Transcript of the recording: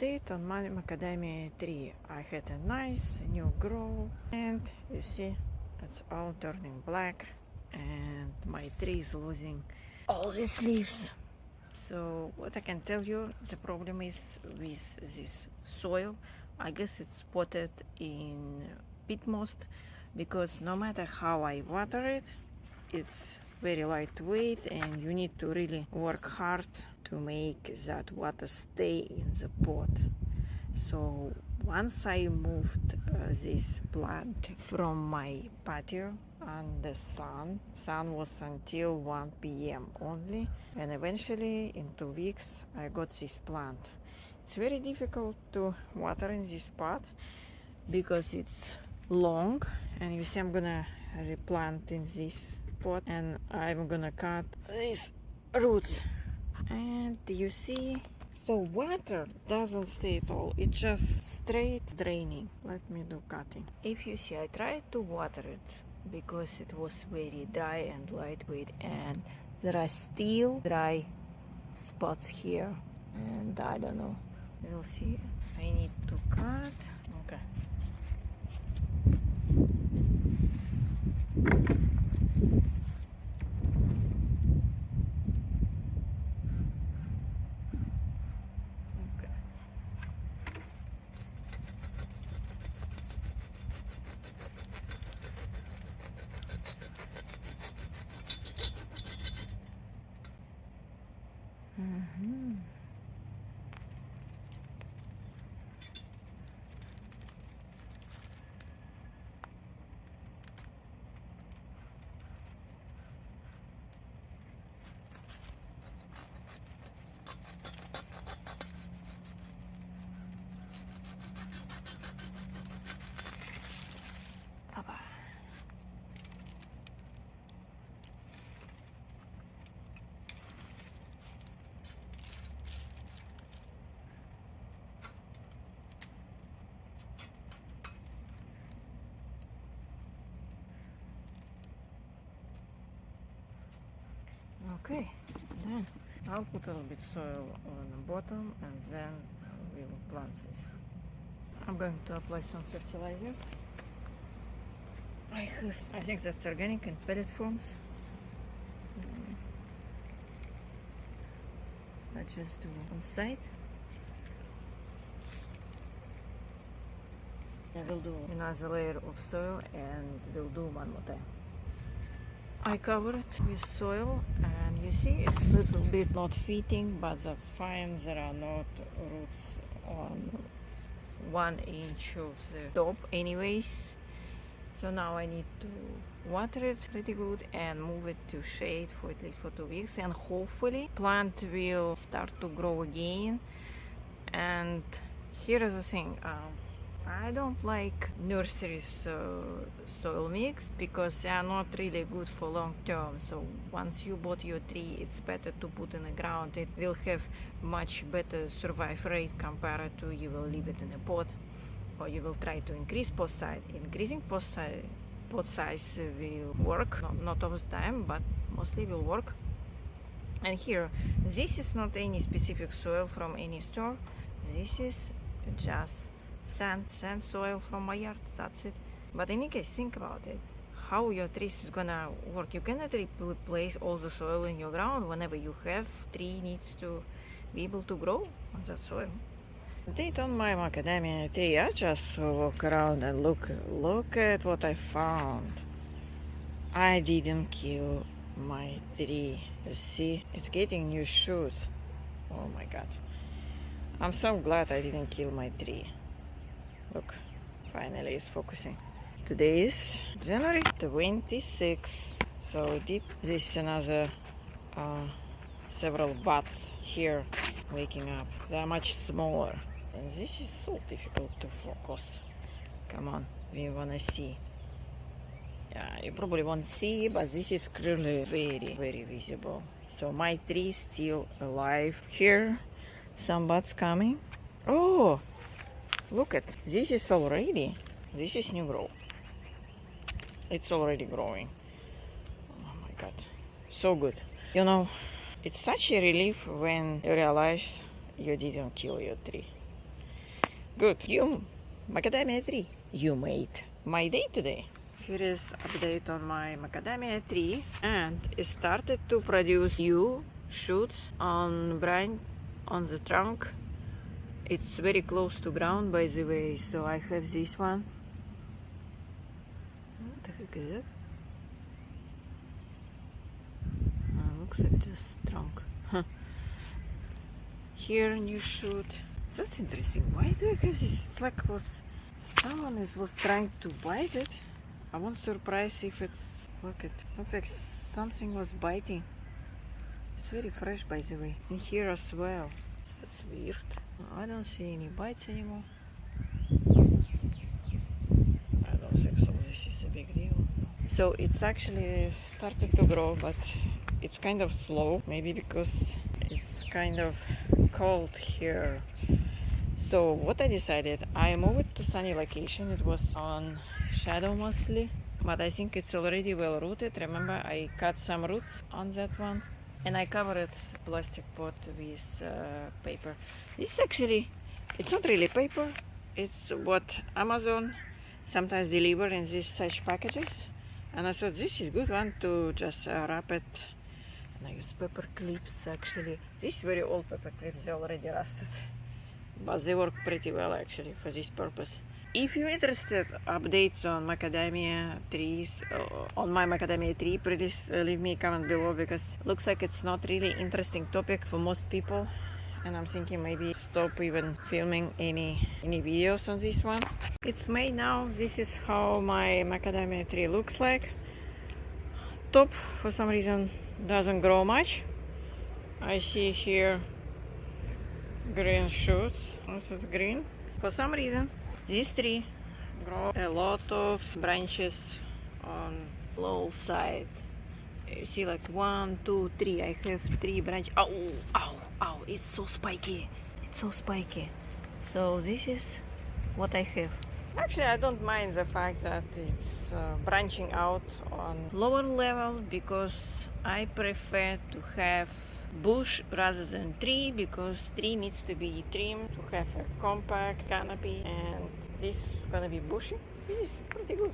Update on my macadamia tree. I had a nice new grow, and you see it's all turning black, and my tree is losing all these leaves. So what I can tell you, the problem is with this soil. I guess it's spotted in peat moss, because no matter how I water it, it's very lightweight, and you need to really work hard to make that water stay in the pot. So once I moved this plant from my patio, and the sun was until 1 p.m. only, and eventually in 2 weeks I got this plant. It's very difficult to water in this pot because it's long, and you see I'm gonna replant in this pot, and I'm gonna cut these roots, and you see, so water doesn't stay at all, it's just straight draining. Let me do cutting. If you see, I tried to water it because it was very dry and lightweight, and there are still dry spots here, and I don't know, we'll see. I need to cut. Okay. Okay, then I'll put a little bit soil on the bottom, and then we will plant this. I'm going to apply some fertilizer. I think that's organic in pellet forms. Let's just do one side. I will do another layer of soil, and we'll do one more time. I cover it with soil, and you see it's a little bit not fitting, but that's fine. There are not roots on 1 inch of the top anyways. So now I need to water it pretty good and move it to shade for at least for 2 weeks, and hopefully plant will start to grow again. And here is the thing, I don't like nursery soil mix because they are not really good for long term. So once you bought your tree, it's better to put in the ground. It will have much better survival rate compared to you will leave it in a pot, or you will try to increase pot size. Increasing pot size will work, not all the time, but mostly will work. And here, this is not any specific soil from any store. This is just sand soil from my yard, that's it. But in any case, think about it, how your trees is gonna work. You cannot replace all the soil in your ground. Whenever you have, tree needs to be able to grow on that soil. Update on my macadamia tree. I just walk around and look at what I found. I didn't kill my tree. You see, it's getting new shoots. Oh my god, I'm so glad I didn't kill my tree. Look, finally it's focusing. Today is January 26th, so we did this another several buds here waking up. They are much smaller, and this is so difficult to focus. Come on, we wanna see. Yeah, you probably won't see, but this is clearly very visible. So my tree is still alive. Here, some buds coming. Oh! Look at this is new growth. It's already growing. Oh my god, so good. You know, it's such a relief when you realize you didn't kill your tree. Good. You, Macadamia tree. You made my day today. Here is update on my macadamia tree, and it started to produce new shoots on the trunk. It's very close to ground, by the way, so I have this one. What the heck is it? Looks like just trunk. Here, new shoot. That's interesting. Why do I have this? It's like someone was trying to bite it. I won't surprise if it's, look, it looks like something was biting. It's very fresh, by the way. And here as well. That's weird. I don't see any bites anymore. I don't think so. This is a big deal. So it's actually started to grow, but it's kind of slow. Maybe because it's kind of cold here. So what I decided, I moved it to sunny location. It was on shadow mostly, but I think it's already well rooted. Remember, I cut some roots on that one, and I covered plastic pot with paper. This actually, it's not really paper. It's what Amazon sometimes deliver in these such packages, and I thought this is good one to just wrap it. And I use paper clips. Actually, these very old paper clips, they're already rusted, but they work pretty well actually for this purpose. If you're interested updates on macadamia trees, on my macadamia tree, please leave me a comment below, because it looks like it's not really interesting topic for most people, and I'm thinking maybe stop even filming any videos on this one. It's May now. This is how my macadamia tree looks like. Top for some reason doesn't grow much. I see here green shoots. This is green. For some reason this tree grows a lot of branches on low side. You see, like 1, 2, 3. I have 3 branches. Ow, ow, ow! It's so spiky. It's so spiky. So this is what I have. Actually, I don't mind the fact that it's branching out on lower level, because I prefer to have bush rather than tree, because tree needs to be trimmed to have a compact canopy, and this is gonna be bushy. This is pretty good.